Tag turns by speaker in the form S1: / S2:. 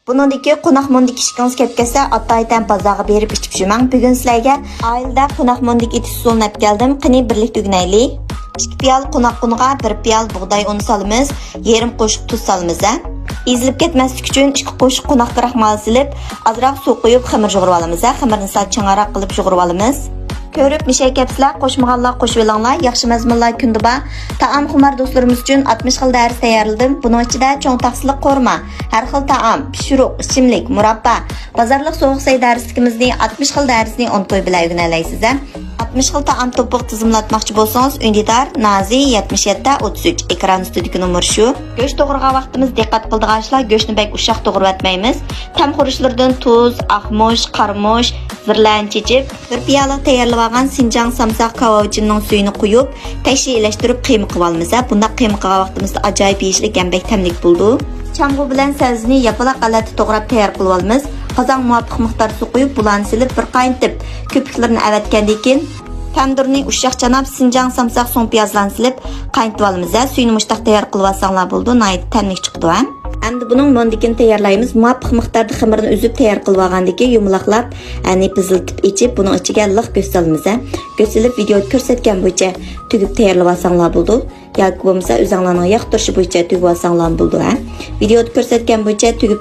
S1: Buningdagi qonaq-mondik ishkingiz ketkazsa, ataydan bozorga berib ichib shumang. Bugun sizlarga oilada qonaq-mondik etish usulini olib keldim. Qani birlik tugnaylik. 2 piyol qonaq-qunga 1 piyol bug'doy uni solamiz, yarim qo'shiq tuz solamiz. Ezilib ketmaslik uchun 2 qo'shiq qonaq kraxmal silib, ozroq suv qo'yib xamir yug'irib olamiz. Xamirni sal changaroq qilib yug'irib olamiz. Ko'rib nishayapsizlar, qo'shmaganlar qo'shib olinglar. Yaxshi mazmunlar kunda bor. Taom xumar do'stlarimiz uchun 60 xil dars tayyorladim. Buning ichida cho'ng taqsiliq qo'rma, har xil taom, pishiruq, ichimlik, murabba, bozorlik sovuq say darsligimizni 60 xil darsni on qo'y bilan o'rganalaysiz. 60 xil taom to'piq tizimlatmoqchi bo'lsangiz, Undidar Nazi 7733 ekran ustidagi nomer shu. Go'sht to'g'rigan vaqtimiz diqqat qildiganlar, go'shtni bek ushoq to'g'rib atmaymiz. Tam xurishlardan tuz, aqmush, qarmush, zirlan chechib, 1 piyola tayyorlab olgan Sinjang samsaq kavovchining suyini quyib, tashkillashtirib qiyma qilib olamiz. Bunda qiyma qilgan vaqtimizda ajoyib yeyishlik gambek tamlik bo'ldi. Chamg'u bilan sabzini yapaloq g'alati to'g'rab tayyor qilib olamiz. Qozon muvofiq miqdor suv quyib, bularni silib bir qaynatib, ko'piklarni avatgandan keyin tandurni ushoq chanab Sinjang samsaq so'ng piyozlarni silib qaynatib olamiz. Suyini mushtaq tayyor qilib olsanglar bo'ldi, nayt tamlik chiqdi. Endi buning mondikini tayyorlaymiz. Muvofiq miqdorda xamirni uzib tayyor qilib olgandan keyin yumaloqlab, piziltib ichib, buning ichiga liq go'sht solamiz. Go'sht silib videoda ko'rsatgan bo'yicha tugib tayyorlab olsanglar bo'ldi. Yoki bo'lmasa o'zingizlarning yoqtirishi bo'yicha tugib olsanglar bo'ldi. Videoda ko'rsatgan bo'yicha tugib